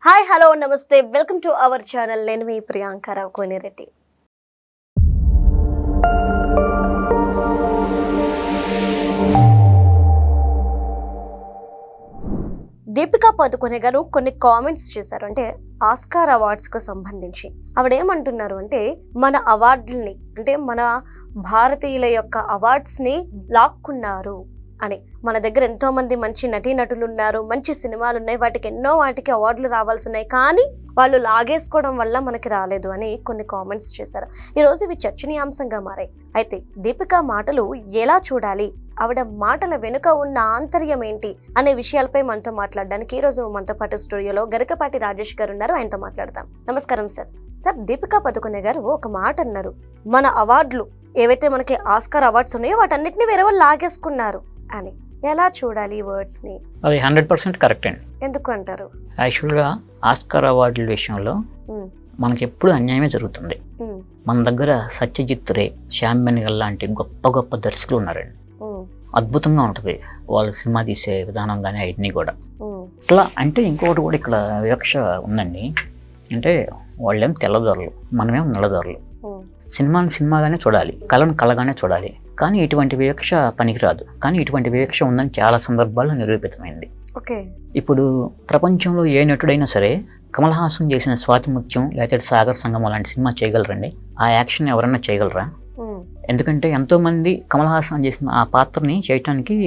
Hi hello నమస్తే welcome to our channel. నేను మీ ప్రియాంక రావు కోనిరెడ్డి. దీపికా పదుకొనే గారు కొన్ని కామెంట్స్ చేశారు. అంటే ఆస్కార్ అవార్డ్స్కు సంబంధించి ఆవిడేమంటున్నారు అంటే మన అవార్డుల్ని అంటే మన భారతీయుల యొక్క అవార్డ్స్ని లాక్కున్నారు అని. మన దగ్గర ఎంతో మంది మంచి నటీనటులు ఉన్నారు, మంచి సినిమాలు ఉన్నాయి, వాటికి అవార్డులు రావాల్సి ఉన్నాయి, కానీ వాళ్ళు లాగేసుకోవడం వల్ల మనకి రాలేదు అని కొన్ని కామెంట్స్ చేశారు. ఈరోజు ఇవి చర్చనీయాంశంగా మారాయి. అయితే దీపికా మాటలు ఎలా చూడాలి, ఆవిడ మాటల వెనుక ఉన్న ఆంతర్యం ఏంటి అనే విషయాలపై మనతో మాట్లాడడానికి ఈరోజు మనతో పాటు స్టూడియోలో గరికపాటి రాజేష్ గారు ఉన్నారు. ఆయనతో మాట్లాడతాం. నమస్కారం సార్. సార్, దీపికా పదుకొనే గారు ఒక మాట అన్నారు, మన అవార్డులు ఏవైతే మనకి ఆస్కార్ అవార్డ్స్ ఉన్నాయో వాటన్నిటిని వేరే వాళ్ళు లాగేసుకున్నారు అని. ఎలా చూడాలి ఈ వర్డ్స్ ని? అది 100% కరెక్ట్ అండి. ఎందుకు అంటారు? యాక్చువల్గా ఆస్కార్ అవార్డుల విషయంలో మనకి ఎప్పుడు అన్యాయమే జరుగుతుంది. మన దగ్గర సత్యజిత్ రే, శ్యామ్ బెనగల్ లాంటి గొప్ప గొప్ప దర్శకులు ఉన్నారండి. అద్భుతంగా ఉంటుంది వాళ్ళ సినిమా తీసే విధానం కానీ అవన్నీ కూడా. ఇట్లా అంటే ఇంకొకటి కూడా ఇక్కడ వివక్ష ఉందండి. అంటే వాళ్ళేం తెల్లదొరలు, మనమేం నల్లదొరలు. సినిమాని సినిమాగానే చూడాలి, కళను కళగానే చూడాలి. కానీ ఇటువంటి వివక్ష పనికిరాదు. కానీ ఇటువంటి వివక్ష ఉందని చాలా సందర్భాల్లో నిరూపితమైంది. ఇప్పుడు ప్రపంచంలో ఏ నటుడైనా సరే కమల్ హాసన్ చేసిన స్వాతి ముత్యం లేకపోతే సాగర్ సంగమం లాంటి సినిమా చేయగలరండి? ఆ యాక్షన్ ఎవరైనా చేయగలరా? ఎందుకంటే ఎంతోమంది కమల్ హాసన్ చేసిన ఆ పాత్రని చేయటానికి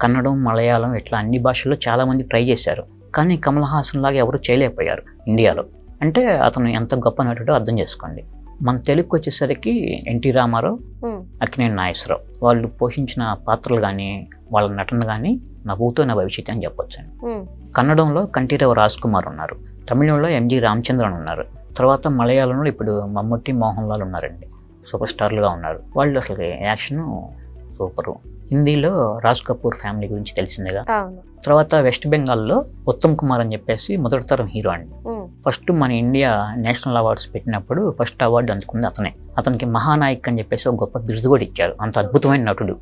కన్నడం, మలయాళం ఇట్లా అన్ని భాషల్లో చాలామంది ట్రై చేశారు. కానీ కమల్ హాసన్ లాగా ఎవరు చేయలేకపోయారు ఇండియాలో. అంటే అతను ఎంత గొప్ప నటుడో అర్థం చేసుకోండి. మన తెలుగుకి వచ్చేసరికి ఎన్టీ రామారావు, అక్కినేని నాగేశ్వరరావు వాళ్ళు పోషించిన పాత్రలు కానీ వాళ్ళ నటన కానీ నవ్వుతో నా భవిష్యత్తు అని చెప్పొచ్చండి. కన్నడంలో కంఠీరవ రాజ్ కుమార్ ఉన్నారు, తమిళంలో ఎంజి రామచంద్రన్ ఉన్నారు, తర్వాత మలయాళంలో ఇప్పుడు మమ్ముట్టి, మోహన్ లాల్ ఉన్నారండి, సూపర్ స్టార్లుగా ఉన్నారు. వాళ్ళు అసలు యాక్షన్ సూపరు. హిందీలో రాజ్ కపూర్ ఫ్యామిలీ గురించి తెలిసిందేగా. తర్వాత వెస్ట్ బెంగాల్లో ఉత్తమ్ కుమార్ అని చెప్పేసి మొదటి తరం హీరో అండి. ఫస్ట్ మన ఇండియా నేషనల్ అవార్డ్స్ పెట్టినప్పుడు ఫస్ట్ అవార్డు అందుకుంది అతనే. అతనికి మహానాయక్ అని చెప్పేసి ఒక గొప్ప బిరుదు కూడా ఇచ్చారు. అంత అద్భుతమైన నటుడు.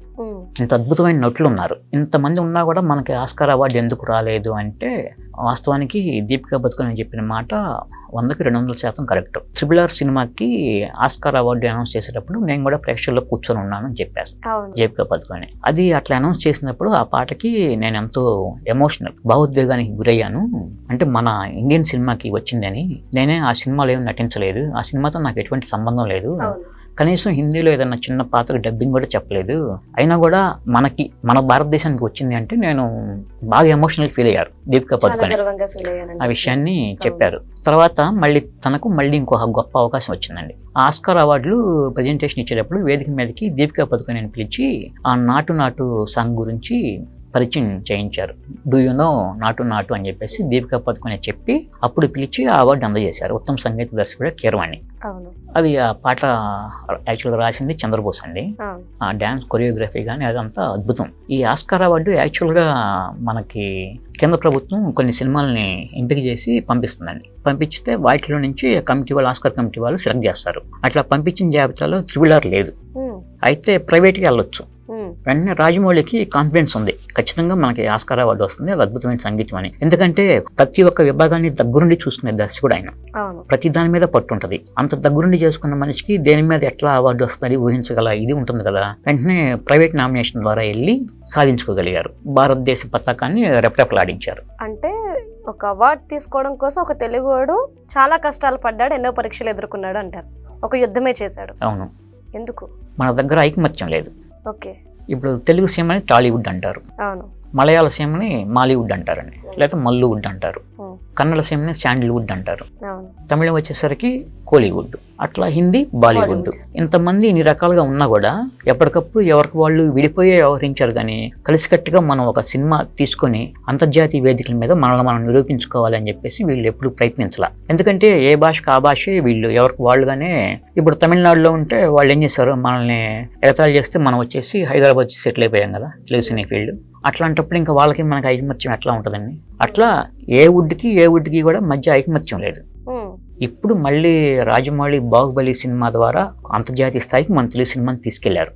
ఇంత అద్భుతమైన నటులు ఉన్నారు. ఇంతమంది ఉన్నా కూడా మనకి ఆస్కార్ అవార్డు ఎందుకు రాలేదు అంటే వాస్తవానికి దీపికా పదుకొనే చెప్పిన మాట 100కి 200% కరెక్ట్. RRR సినిమాకి ఆస్కార్ అవార్డు అనౌన్స్ చేసేటప్పుడు నేను కూడా ప్రేక్షకుల్లో కూర్చొని ఉన్నాను అని చెప్పాను దీపికా పదుకొనే. అది అట్లా అనౌన్స్ చేసినప్పుడు ఆ పాటకి నేను ఎంతో ఎమోషనల్, భావోద్వేగానికి గురయ్యాను. అంటే మన ఇండియన్ సినిమాకి వచ్చిందని, నేనే ఆ సినిమాలో ఏమి నటించలేదు, ఆ సినిమాతో నాకు ఎటువంటి సంబంధం లేదు, కనీసం హిందీలో ఏదైనా చిన్న పాత్ర డబ్బింగ్ కూడా చెప్పలేదు, అయినా కూడా మన భారతదేశానికి వచ్చింది అంటే నేను బాగా ఎమోషనల్ ఫీల్ అయ్యారు దీపికా పదుకొనే. ఆ విషయాన్ని చెప్పారు. తర్వాత తనకు మళ్ళీ ఇంకొక గొప్ప అవకాశం వచ్చిందండి. ఆస్కార్ అవార్డులు ప్రజెంటేషన్ ఇచ్చేటప్పుడు వేదిక మీదకి దీపికా పదుకొనేని పిలిచి ఆ నాటు నాటు సాంగ్ గురించి పరిచయం చేయించారు. డూ యు నో నాటు నాటు అని చెప్పేసి దీపికా పదుకొనే చెప్పి అప్పుడు పిలిచి ఆ అవార్డు అందజేశారు. ఉత్తమ సంగీత దర్శకుడు కీరవాణి. అది ఆ పాట యాక్చువల్గా రాసింది చంద్రబోస్ అండి. ఆ డ్యాన్స్ కొరియోగ్రఫీ కానీ అదంతా అద్భుతం. ఈ ఆస్కార్ అవార్డు యాక్చువల్గా మనకి కేంద్ర ప్రభుత్వం కొన్ని సినిమాలని ఎంపిక చేసి పంపిస్తుందండి. పంపించితే వాటిలో నుంచి ఆస్కార్ కమిటీ వాళ్ళు సెలెక్ట్ చేస్తారు. అట్లా పంపించిన జాబితాలో RRR లేదు. అయితే ప్రైవేట్గా వెళ్ళొచ్చు. వెంటనే రాజమౌళికి కాన్ఫిడెన్స్ ఉంది, ఖచ్చితంగా మనకి ఆస్కార్ అవార్డు వస్తుంది, అది అద్భుతమైన సంగీతం అని. ఎందుకంటే ప్రతి ఒక్క విభాగాన్ని దగ్గరుండి చూసుకునే దర్శకుడు ఆయన. ప్రతి దాని మీద పట్టుంటది. అంత దగ్గరుండి చేసుకున్న మనిషికి దేని మీద ఎట్లా అవార్డు వస్తుంది ఊహించగల ఇది ఉంటుంది కదా. వెంటనే ప్రైవేట్ నామినేషన్ ద్వారా వెళ్ళి సాధించుకోగలిగారు. భారతదేశ పతాకాన్ని రెపరెపలాడించారు. అంటే ఒక అవార్డు తీసుకోవడం కోసం ఒక తెలుగువాడు చాలా కష్టాలు పడ్డాడు, ఎన్నో పరీక్షలు ఎదుర్కొన్నాడు అంటారు. ఒక యుద్ధమే చేశాడు. అవును. ఎందుకు? మన దగ్గర ఐకమత్యం లేదు. ఓకే. ఇప్పుడు తెలుగు సీమని టాలీవుడ్ అంటారు, మలయాళ సీమని మాలీవుడ్ అంటారండి, లేదా మల్లువుడ్ అంటారు, కన్నడ సీమని శాండిల్వుడ్ అంటారు, తమిళం వచ్చేసరికి కోలీవుడ్, అట్లా హిందీ బాలీవుడ్. ఇంతమంది ఇన్ని రకాలుగా ఉన్నా కూడా ఎప్పటికప్పుడు ఎవరికి వాళ్ళు విడిపోయే వ్యవహరించారు. కానీ కలిసికట్టుగా మనం ఒక సినిమా తీసుకొని అంతర్జాతీయ వేదికల మీద మనల్ని మనం నిరూపించుకోవాలి అని చెప్పేసి వీళ్ళు ఎప్పుడు ప్రయత్నించాల. ఎందుకంటే ఏ భాషకు ఆ భాషే వీళ్ళు ఎవరికి వాళ్ళుగానే. ఇప్పుడు తమిళనాడులో ఉంటే వాళ్ళు ఏం చేశారు, మనల్ని ఎగతాళి చేస్తే మనం వచ్చేసి హైదరాబాద్ సెటిల్ అయిపోయాం కదా తెలుగు సినీ ఫీల్డ్. అట్లాంటప్పుడు ఇంకా వాళ్ళకి మనకి ఐకమత్యం ఎట్లా ఉంటుందండి? అట్లా ఏ వుడ్కి కూడా మధ్య ఐకమత్యం లేదు. ఇప్పుడు మళ్ళీ రాజమౌళి బాహుబలి సినిమా ద్వారా అంతర్జాతీయ స్థాయికి మన తెలుగు సినిమాని తీసుకెళ్లారు.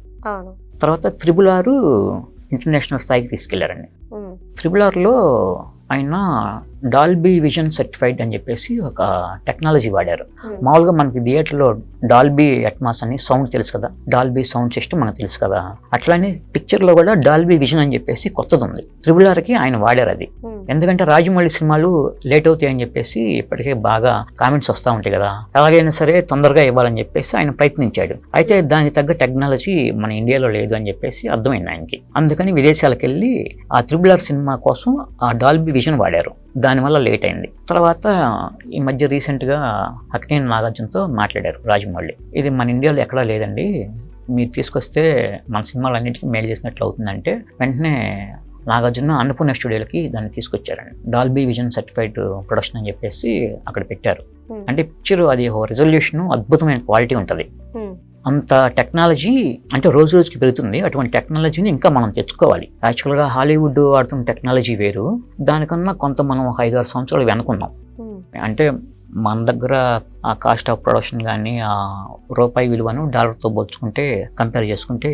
తర్వాత RRR ఇంటర్నేషనల్ స్థాయికి తీసుకెళ్లారండి. RRRలో ఆయన డాల్బీ విజన్ సర్టిఫైడ్ అని చెప్పేసి ఒక టెక్నాలజీ వాడారు. మామూలుగా మనకి థియేటర్లో డాల్బీ అట్మాస్ అని సౌండ్ తెలుసు కదా, డాల్బీ సౌండ్ సిస్టమ్ మనకు తెలుసు కదా, అట్లానే పిక్చర్లో కూడా డాల్బీ విజన్ అని చెప్పేసి కొత్తది ఉంది. RRRకి ఆయన వాడారు అది. ఎందుకంటే రాజమౌళి సినిమాలు లేట్ అవుతాయి అని చెప్పేసి ఇప్పటికే బాగా కామెంట్స్ వస్తూ ఉంటాయి కదా, ఎలాగైనా సరే తొందరగా ఇవ్వాలని చెప్పేసి ఆయన ప్రయత్నించాడు. అయితే దానికి తగ్గ టెక్నాలజీ మన ఇండియాలో లేదు అని చెప్పేసి అర్థమైంది ఆయనకి. అందుకని విదేశాలకు వెళ్ళి ఆ RRR సినిమా కోసం ఆ డాల్బీ విజన్ వాడారు. దానివల్ల లేట్ అయింది. తర్వాత ఈ మధ్య రీసెంట్గా అక్కినేని నాగార్జునతో మాట్లాడారు రాజమౌళి, ఇది మన ఇండియాలో ఎక్కడా లేదండి, మీరు తీసుకొస్తే మన సినిమాలన్నింటికీ మేలు చేసినట్లు అవుతుందంటే వెంటనే నాగార్జున అన్నపూర్ణ స్టూడియోలకి దాన్ని తీసుకొచ్చారండి. డాల్బీ విజన్ సర్టిఫైడ్ ప్రొడక్షన్ అని చెప్పేసి అక్కడ పెట్టారు. అంటే పిక్చర్ అది ఒక రెజల్యూషన్, అద్భుతమైన క్వాలిటీ ఉంటుంది. అంత టెక్నాలజీ అంటే రోజు రోజుకి పెరుగుతుంది. అటువంటి టెక్నాలజీని ఇంకా మనం తెచ్చుకోవాలి. యాక్చువల్గా హాలీవుడ్ వాడుతున్న టెక్నాలజీ వేరు, దానికన్నా కొంత మనం 5-6 సంవత్సరాలు వెనుకున్నాం. అంటే మన దగ్గర ఆ కాస్ట్ ఆఫ్ ప్రొడక్షన్ కానీ ఆ రూపాయి విలువను డాలర్తో పోల్చుకుంటే కంపేర్ చేసుకుంటే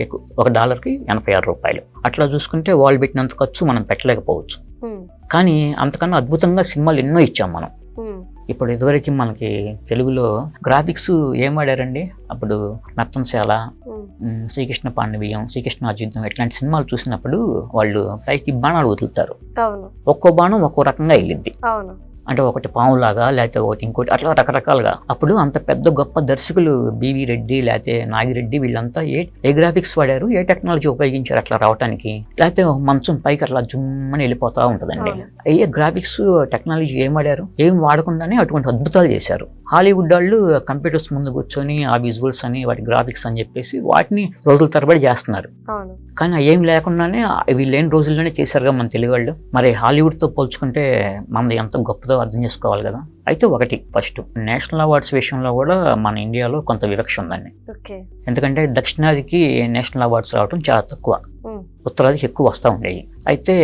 $1కి 86 రూపాయలు. అట్లా చూసుకుంటే వాళ్ళు పెట్టినంత ఖర్చు మనం పెట్టలేకపోవచ్చు. కానీ అంతకన్నా అద్భుతంగా సినిమాలు ఎన్నో ఇచ్చాం మనం. ఇప్పుడు ఇదివరకు మనకి తెలుగులో గ్రాఫిక్స్ ఏం వాడారండి, అప్పుడు నర్తనశాల, శ్రీకృష్ణ పాండవీయం, శ్రీకృష్ణ అర్జునం ఇట్లాంటి సినిమాలు చూసినప్పుడు వాళ్ళు పైకి బాణాలు వదులుతారు. ఒక్కో బాణం ఒక్కో రకంగా వెళ్ళింది. అంటే ఒకటి పాములాగా, లేకపోతే ఒకటి ఇంకోటి, అట్లా రకరకాలుగా. అప్పుడు అంత పెద్ద గొప్ప దర్శకులు బివి రెడ్డి లేకపోతే నాగిరెడ్డి వీళ్ళంతా ఏ గ్రాఫిక్స్ వాడారు, ఏ టెక్నాలజీ ఉపయోగించారు అట్లా రావడానికి, లేకపోతే మంచం పైకి అట్లా జుమ్మని వెళ్ళిపోతా ఉంటుందండి. ఏ గ్రాఫిక్స్ టెక్నాలజీ ఏం వాడారు, ఏం వాడకుండానే అటువంటి అద్భుతాలు చేశారు. హాలీవుడ్ వాళ్ళు కంప్యూటర్స్ ముందు కూర్చొని ఆ విజువల్స్ అని వాటి గ్రాఫిక్స్ అని చెప్పేసి వాటిని రోజుల తరబడి చేస్తున్నారు. కానీ ఏం లేకుండానే వీళ్ళు లేని రోజుల్లోనే చేశారుగా మన తెలుగు వాళ్ళు. మరి హాలీవుడ్తో పోల్చుకుంటే మనది ఎంత గొప్పదో అర్థం చేసుకోవాలి కదా. అయితే ఒకటి ఫస్ట్ నేషనల్ అవార్డ్స్ విషయంలో కూడా మన ఇండియాలో కొంత వివక్ష ఉందండి. ఎందుకంటే దక్షిణాదికి నేషనల్ అవార్డ్స్ రావడం చాలా తక్కువ, ఉత్తరాదికి ఎక్కువ వస్తూ ఉండేవి. అయితే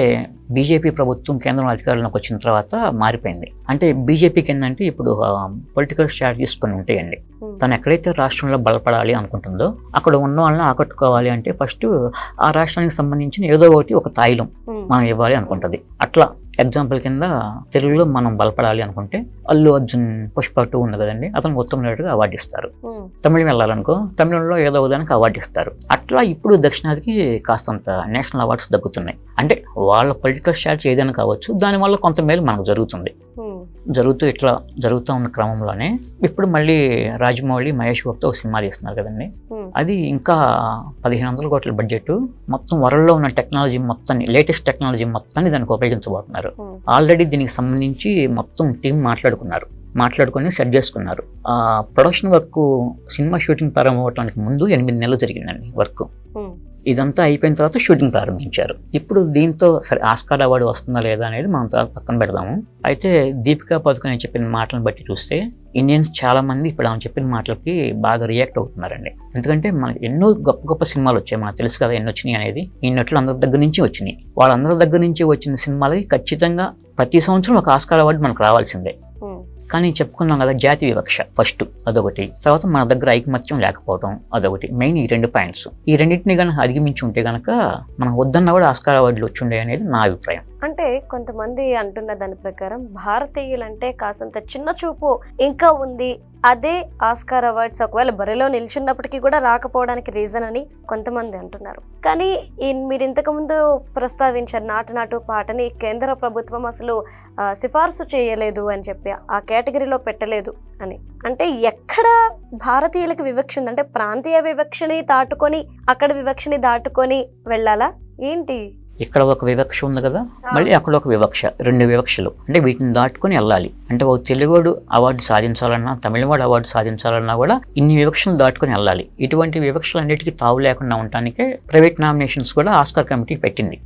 బీజేపీ ప్రభుత్వం కేంద్రంలో అధికారంలోకి వచ్చిన తర్వాత మారిపోయింది. అంటే బీజేపీకి ఏంటంటే ఇప్పుడు పొలిటికల్ స్ట్రాటజీస్ కొన్ని ఉంటాయండి. తను ఎక్కడైతే రాష్ట్రంలో బలపడాలి అనుకుంటుందో అక్కడ ఉన్న వాళ్ళని ఆకట్టుకోవాలి అంటే ఫస్ట్ ఆ రాష్ట్రానికి సంబంధించిన ఏదో ఒకటి ఒక తాయిలం మనం ఇవ్వాలి అనుకుంటుంది. అట్లా ఎగ్జాంపుల్ కింద తెలుగులో మనం బలపడాలి అనుకుంటే అల్లు అర్జున్ పుష్ప 2 ఉంది కదండి, అతనికి ఉత్తమ నటుడిగా అవార్డు ఇస్తారు. తమిళం వెళ్ళాలనుకో తమిళంలో ఏదో ఒకదానికి అవార్డు ఇస్తారు. అట్లా ఇప్పుడు దక్షిణాదికి కాస్తంత నేషనల్ అవార్డ్స్ దక్కుతున్నాయి. అంటే వాళ్ళ పొలిటికల్ స్ట్రాటజీ ఏదైనా కావచ్చు, దానివల్ల కొంత మేలు మనకు జరుగుతుంది. ఇట్లా జరుగుతూ ఉన్న క్రమంలోనే ఇప్పుడు మళ్ళీ రాజమౌళి మహేష్ బాబుతో ఒక సినిమా తీస్తున్నారు కదండి. అది ఇంకా 1500 కోట్ల బడ్జెట్, మొత్తం వరల్డ్లో ఉన్న టెక్నాలజీ మొత్తాన్ని, లేటెస్ట్ టెక్నాలజీ మొత్తాన్ని దానికి ఉపయోగించబోతున్నారు. ఆల్రెడీ దీనికి సంబంధించి మొత్తం టీం మాట్లాడుకొని సెట్ చేసుకున్నారు. ఆ ప్రొడక్షన్ వర్క్ సినిమా షూటింగ్ ప్రారంభమవడానికి ముందు 8 నెలలు జరిగిందండి వర్క్. ఇదంతా అయిపోయిన తర్వాత షూటింగ్ ప్రారంభించారు. ఇప్పుడు దీంతో సరే ఆస్కార్ అవార్డు వస్తుందా లేదా అనేది మనం పక్కన పెడదాము. అయితే దీపికా పదుకొనే చెప్పిన మాటలను బట్టి చూస్తే ఇండియన్స్ చాలా మంది ఇప్పుడు ఆమె చెప్పిన మాటలకి బాగా రియాక్ట్ అవుతున్నారండి. ఎందుకంటే మనకి ఎన్నో గొప్ప గొప్ప సినిమాలు వచ్చాయి, మనకు తెలుసు కదా ఎన్ని వచ్చినాయి అనేది. ఈ నటులు అందరి దగ్గర నుంచి వచ్చినాయి. వాళ్ళందరి దగ్గర నుంచి వచ్చిన సినిమాలకి ఖచ్చితంగా ప్రతి సంవత్సరం ఒక ఆస్కార్ అవార్డు మనకు రావాల్సిందే. కానీ చెప్పుకున్నాం కదా, జాతి వివక్ష ఫస్ట్ అదొకటి, తర్వాత మన దగ్గర ఐకమత్యం లేకపోవడం అదొకటి. మెయిన్ ఈ 2 పాయింట్స్. ఈ రెండింటిని కనుక అధిగమించి ఉంటే కనుక మనం వద్దన్నా కూడా ఆస్కార్ అవార్డులు వచ్చుండే అనేది నా అభిప్రాయం. అంటే కొంతమంది అంటున్న దాని ప్రకారం భారతీయులంటే కాసంత చిన్న చూపు ఇంకా ఉంది, అదే ఆస్కార్ అవార్డ్స్ ఒకవేళ బరిలో నిల్చున్నప్పటికీ కూడా రాకపోవడానికి రీజన్ అని కొంతమంది అంటున్నారు. కానీ మీరు ఇంతకుముందు ప్రస్తావించారు నాటు పాటని కేంద్ర ప్రభుత్వం అసలు సిఫార్సు చేయలేదు అని చెప్పి, ఆ కేటగిరీలో పెట్టలేదు అని. అంటే ఎక్కడ భారతీయులకు వివక్ష ఉంది? అంటే ప్రాంతీయ వివక్షని దాటుకొని అక్కడ వివక్షని దాటుకొని వెళ్ళాలా ఏంటి? ఇక్కడ ఒక వివక్ష ఉంది కదా, మళ్ళీ అక్కడ ఒక వివక్ష, 2 వివక్షలు. అంటే వీటిని దాటుకొని వెళ్ళాలి. అంటే ఒక తెలుగువాడు అవార్డు సాధించాలన్నా, తమిళవాడు అవార్డు సాధించాలన్నా కూడా ఇన్ని వివక్షలు దాటుకొని వెళ్ళాలి. ఇటువంటి వివక్షలు అన్నిటికీ తావు లేకుండా ఉండటానికే ప్రైవేట్ నామినేషన్స్ కూడా ఆస్కార్ కమిటీ పెట్టింది.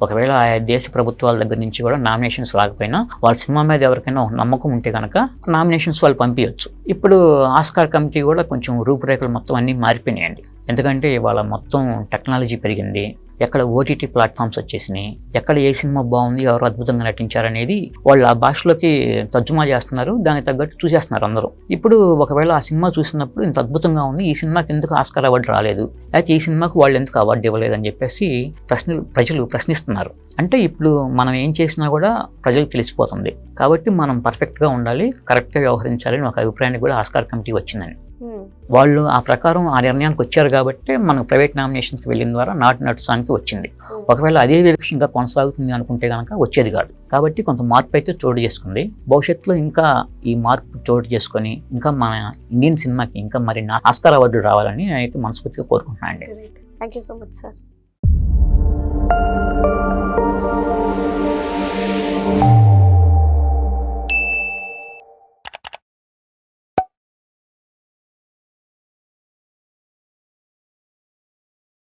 ఒకవేళ ఆ దేశ ప్రభుత్వాల దగ్గర నుంచి కూడా నామినేషన్స్ రాకపోయినా వాళ్ళ సినిమా మీద ఎవరికైనా ఒక నమ్మకం ఉంటే కనుక నామినేషన్స్ వాళ్ళు పంపించవచ్చు. ఇప్పుడు ఆస్కార్ కమిటీ కూడా కొంచెం రూపురేఖలు మొత్తం అన్నీ మారిపోయినాయండి. ఎందుకంటే ఇవాళ మొత్తం టెక్నాలజీ పెరిగింది, ఎక్కడ ఓటీటీ ప్లాట్ఫామ్స్ వచ్చేసినాయి, ఎక్కడ ఏ సినిమా బాగుంది, ఎవరు అద్భుతంగా నటించారనేది వాళ్ళు ఆ భాషలోకి తర్జుమా చేస్తున్నారు, దానికి తగ్గట్టు చూసేస్తున్నారు అందరూ. ఇప్పుడు ఒకవేళ ఆ సినిమా చూసినప్పుడు ఇంత అద్భుతంగా ఉంది, ఈ సినిమాకి ఎందుకు ఆస్కార్ అవార్డు రాలేదు, అయితే ఈ సినిమాకు వాళ్ళు ఎందుకు అవార్డు ఇవ్వలేదు అని చెప్పేసి ప్రజలు ప్రశ్నిస్తున్నారు. అంటే ఇప్పుడు మనం ఏం చేసినా కూడా ప్రజలకు తెలిసిపోతుంది, కాబట్టి మనం పర్ఫెక్ట్గా ఉండాలి, కరెక్ట్గా వ్యవహరించాలని ఒక అభిప్రాయానికి కూడా ఆస్కార్ కమిటీ వచ్చిందని. వాళ్ళు ఆ ప్రకారం ఆ నిర్ణయానికి వచ్చారు కాబట్టి మనకు ప్రైవేట్ నామినేషన్కి వెళ్ళిన ద్వారా నాటు నటుసానికి వచ్చింది. ఒకవేళ అదే విషయంగా కొనసాగుతుంది అనుకుంటే కనుక వచ్చేది కాదు. కాబట్టి కొంత మార్పు అయితే చోటు చేసుకుంది. భవిష్యత్తులో ఇంకా ఈ మార్పు చోటు చేసుకొని ఇంకా మన ఇండియన్ సినిమాకి ఇంకా మరిన్ని ఆస్కార్ అవార్డులు రావాలని నేనైతే మనస్ఫూర్తిగా కోరుకుంటున్నాను అండి. Thank you so much sir.